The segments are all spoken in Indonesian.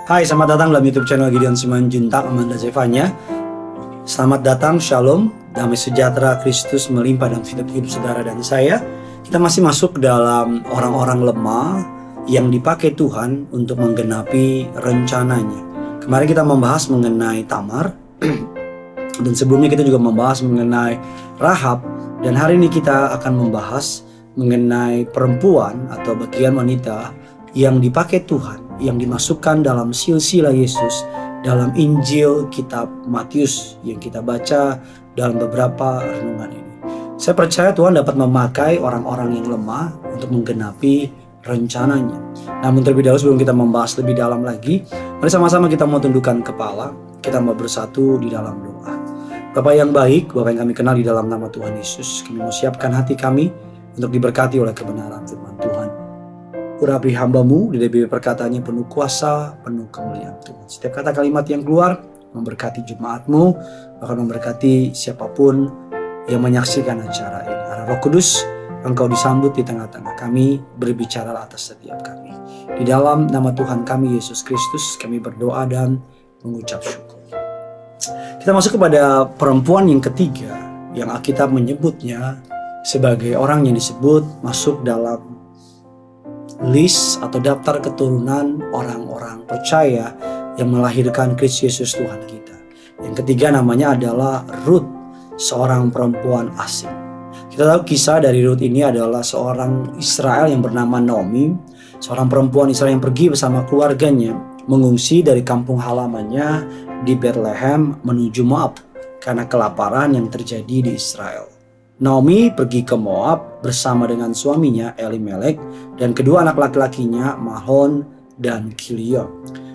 Hai, selamat datang dalam YouTube channel Gideon Simanjuntak Amanda Zevanya. Selamat datang, Shalom, damai sejahtera Kristus melimpah dalam hidup saudara dan saya. Kita masih masuk dalam orang-orang lemah yang dipakai Tuhan untuk menggenapi rencananya. Kemarin kita membahas mengenai Tamar dan sebelumnya kita juga membahas mengenai Rahab. Dan hari ini kita akan membahas mengenai perempuan atau bagian wanita yang dipakai Tuhan, yang dimasukkan dalam silsilah Yesus dalam Injil kitab Matius yang kita baca dalam beberapa renungan ini. Saya percaya Tuhan dapat memakai orang-orang yang lemah untuk menggenapi rencananya. Namun terlebih dahulu sebelum kita membahas lebih dalam lagi, mari sama-sama kita mau tundukkan kepala, kita mau bersatu di dalam doa. Bapa yang baik, Bapa yang kami kenal di dalam nama Tuhan Yesus, kami mau siapkan hati kami untuk diberkati oleh kebenaran firman Tuhan. Urapi hambamu, di dalam perkataannya penuh kuasa, penuh kemuliaan Tuhan. Setiap kata kalimat yang keluar memberkati jemaatmu, bahkan memberkati siapapun yang menyaksikan acara ini. Arah Roh Kudus, Engkau disambut di tengah-tengah kami, berbicara atas setiap kami. Di dalam nama Tuhan kami Yesus Kristus, kami berdoa dan mengucap syukur. Kita masuk kepada perempuan yang ketiga, yang Alkitab menyebutnya sebagai orang yang disebut masuk dalam list atau daftar keturunan orang-orang percaya yang melahirkan Kristus Yesus Tuhan kita. Yang ketiga namanya adalah Ruth, seorang perempuan asing. Kita tahu kisah dari Ruth ini adalah seorang Israel yang bernama Naomi, seorang perempuan Israel yang pergi bersama keluarganya mengungsi dari kampung halamannya di Bethlehem menuju Moab karena kelaparan yang terjadi di Israel. Naomi pergi ke Moab bersama dengan suaminya Elimelek dan kedua anak laki-lakinya Mahlon dan Kilion.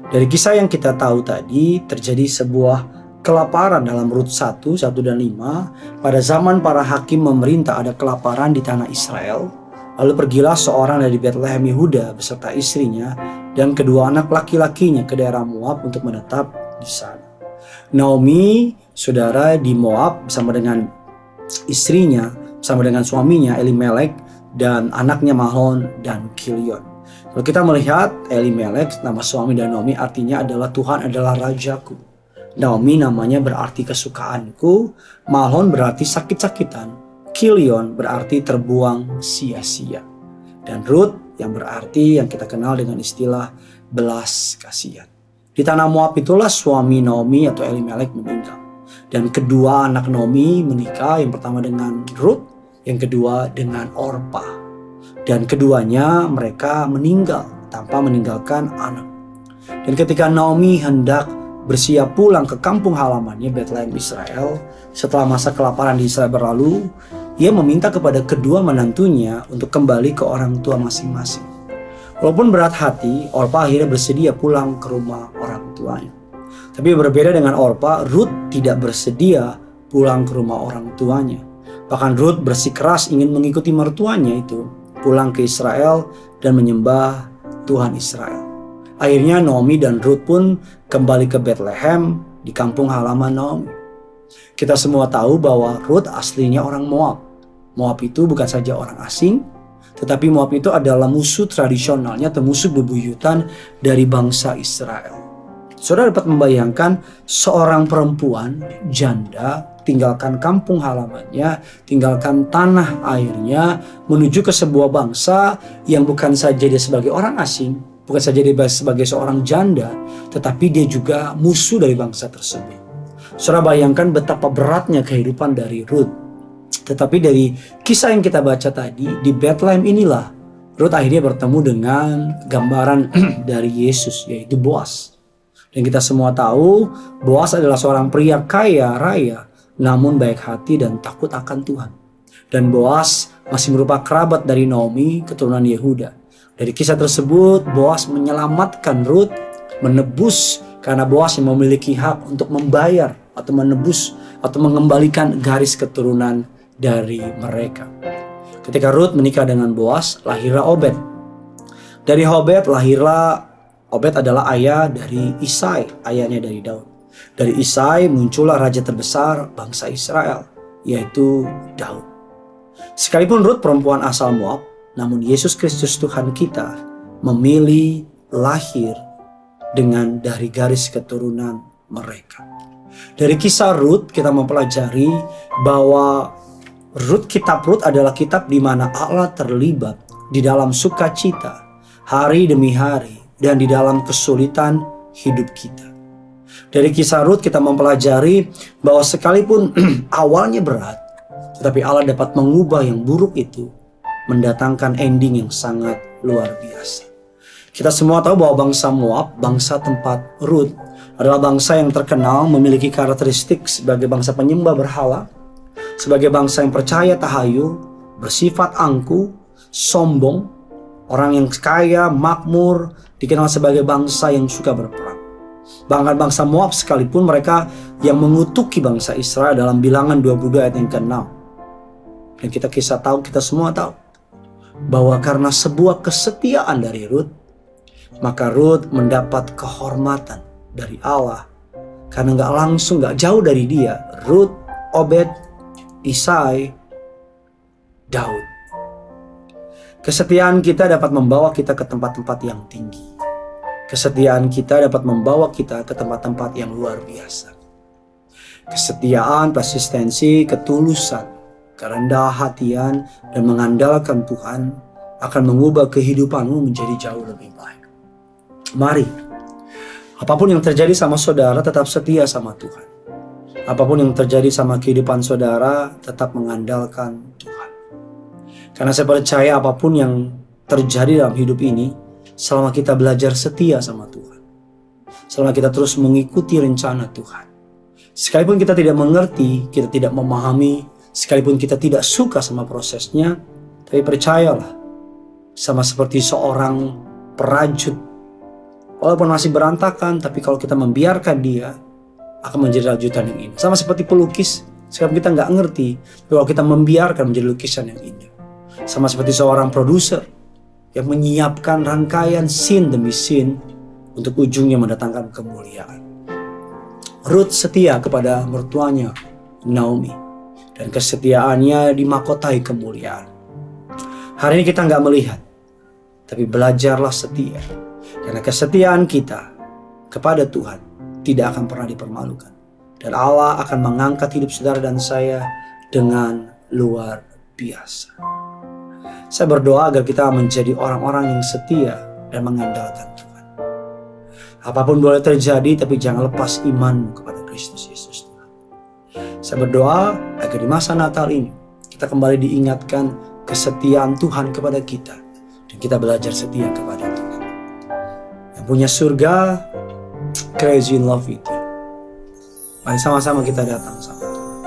Dari kisah yang kita tahu tadi, terjadi sebuah kelaparan dalam Rut 1 dan 5. Pada zaman para hakim memerintah ada kelaparan di tanah Israel. Lalu pergilah seorang dari Bethlehem Yehuda beserta istrinya dan kedua anak laki-lakinya ke daerah Moab untuk menetap di sana. Naomi, saudara, di Moab bersama dengan istrinya, bersama dengan suaminya Elimelek dan anaknya Mahlon dan Kilion. Kalau kita melihat Elimelek, nama suami dan Naomi artinya adalah Tuhan adalah rajaku. Naomi namanya berarti kesukaanku, Mahlon berarti sakit-sakitan, Kilion berarti terbuang sia-sia. Dan Ruth yang berarti yang kita kenal dengan istilah belas kasihan. Di tanah Moab itulah suami Naomi atau Elimelek meninggal. Dan kedua anak Naomi menikah, yang pertama dengan Ruth, yang kedua dengan Orpa. Dan keduanya mereka meninggal tanpa meninggalkan anak. Dan ketika Naomi hendak bersiap pulang ke kampung halamannya Bethlehem Israel, setelah masa kelaparan di Israel berlalu, ia meminta kepada kedua menantunya untuk kembali ke orang tua masing-masing. Walaupun berat hati, Orpa akhirnya bersedia pulang ke rumah orang tuanya. Tapi berbeda dengan Orpa, Ruth tidak bersedia pulang ke rumah orang tuanya. Bahkan Ruth bersikeras ingin mengikuti mertuanya itu pulang ke Israel dan menyembah Tuhan Israel. Akhirnya Naomi dan Ruth pun kembali ke Bethlehem di kampung halaman Naomi. Kita semua tahu bahwa Ruth aslinya orang Moab. Moab itu bukan saja orang asing, tetapi Moab itu adalah musuh tradisionalnya atau musuh bebuyutan dari bangsa Israel. Saudara dapat membayangkan seorang perempuan janda tinggalkan kampung halamannya, tinggalkan tanah airnya, menuju ke sebuah bangsa yang bukan saja dia sebagai orang asing, bukan saja dia sebagai seorang janda, tetapi dia juga musuh dari bangsa tersebut. Saudara bayangkan betapa beratnya kehidupan dari Ruth. Tetapi dari kisah yang kita baca tadi, di Bethlehem inilah Ruth akhirnya bertemu dengan gambaran dari Yesus, yaitu Boaz. Dan kita semua tahu Boaz adalah seorang pria kaya raya, namun baik hati dan takut akan Tuhan. Dan Boaz masih merupakan kerabat dari Naomi, keturunan Yehuda. Dari kisah tersebut, Boaz menyelamatkan Ruth, menebus, karena Boaz yang memiliki hak untuk membayar atau menebus atau mengembalikan garis keturunan dari mereka. Ketika Ruth menikah dengan Boaz, lahirlah Obed. Dari Obed lahirlah Obed adalah ayah dari Isai, ayahnya dari Daud. Dari Isai muncullah raja terbesar bangsa Israel, yaitu Daud. Sekalipun Ruth perempuan asal Moab, namun Yesus Kristus Tuhan kita memilih lahir dengan dari garis keturunan mereka. Dari kisah Rut kita mempelajari bahwa kitab Rut adalah kitab di mana Allah terlibat di dalam sukacita hari demi hari dan di dalam kesulitan hidup kita. Dari kisah Rut kita mempelajari bahwa sekalipun awalnya berat, tetapi Allah dapat mengubah yang buruk itu mendatangkan ending yang sangat luar biasa. Kita semua tahu bahwa bangsa Moab, bangsa tempat Rut, adalah bangsa yang terkenal memiliki karakteristik sebagai bangsa penyembah berhala, sebagai bangsa yang percaya tahayul, bersifat angkuh, sombong, orang yang kaya, makmur, dikenal sebagai bangsa yang suka berperang. Bahkan bangsa Moab sekalipun mereka yang mengutuki bangsa Israel dalam Bilangan 22 ayat yang ke-6. Dan kita semua tahu bahwa karena sebuah kesetiaan dari Rut, maka Rut mendapat kehormatan dari Allah. Karena gak jauh dari dia, Rut, Obed, Isai, Daud. Kesetiaan kita dapat membawa kita ke tempat-tempat yang tinggi. Kesetiaan kita dapat membawa kita ke tempat-tempat yang luar biasa. Kesetiaan, persistensi, ketulusan, kerendah hatian, dan mengandalkan Tuhan akan mengubah kehidupanmu menjadi jauh lebih baik. Mari, apapun yang terjadi sama saudara, tetap setia sama Tuhan. Apapun yang terjadi sama kehidupan saudara, tetap mengandalkan Tuhan. Karena saya percaya apapun yang terjadi dalam hidup ini, selama kita belajar setia sama Tuhan, selama kita terus mengikuti rencana Tuhan, sekalipun kita tidak mengerti, kita tidak memahami, sekalipun kita tidak suka sama prosesnya, tapi percayalah, sama seperti seorang perajut, walaupun masih berantakan, tapi kalau kita membiarkan dia, akan menjadi rajutan yang indah. Sama seperti pelukis, sekarang kita nggak ngerti, tapi kalau kita membiarkan menjadi lukisan yang indah. Sama seperti seorang produser yang menyiapkan rangkaian scene demi scene untuk ujungnya mendatangkan kemuliaan. Rut setia kepada mertuanya Naomi, dan kesetiaannya dimahkotai kemuliaan. Hari ini kita nggak melihat, tapi belajarlah setia. Karena kesetiaan kita kepada Tuhan tidak akan pernah dipermalukan. Dan Allah akan mengangkat hidup saudara dan saya dengan luar biasa. Saya berdoa agar kita menjadi orang-orang yang setia dan mengandalkan Tuhan. Apapun boleh terjadi, tapi jangan lepas imanmu kepada Kristus Yesus Tuhan. Saya berdoa agar di masa Natal ini kita kembali diingatkan kesetiaan Tuhan kepada kita. Dan kita belajar setia kepada Tuhan. Yang punya surga, crazy in love with you. Mari sama-sama kita datang sama Tuhan.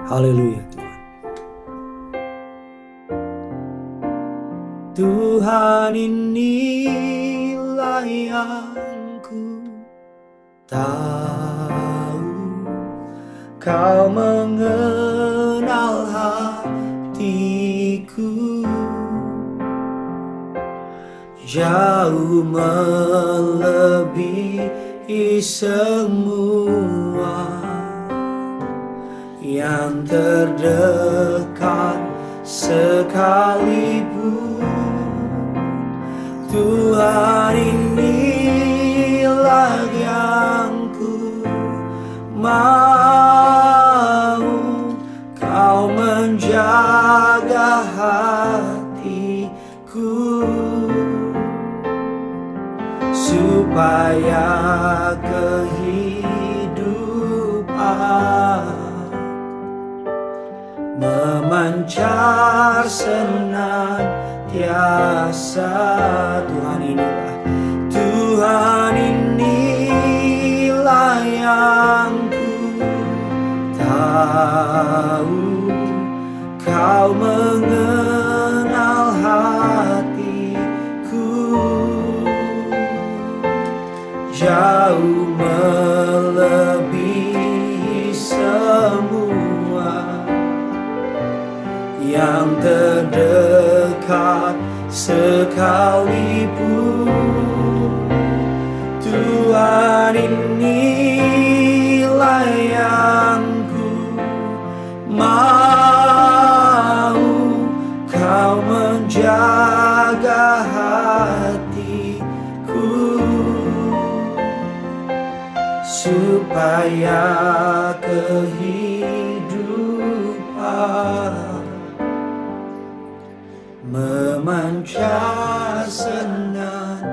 Haleluya Tuhan. Tuhan, inilah yang ku tahu, Kau mengenal hatiku, jauh melebihi semua yang terdekat sekalipun. Tuhan, inilah yang ku mau, Kau menjaga hatiku, supaya kehidupan memancar senantiasa. Tuhan, inilah yang ku tahu, Kau mengenal hatiku, jauh melebihi semua yang terdekat sekalipun. Tuhan, inilah yang ku mau, Kau menjaga hatiku, supaya kehidupan memancar senantiasa.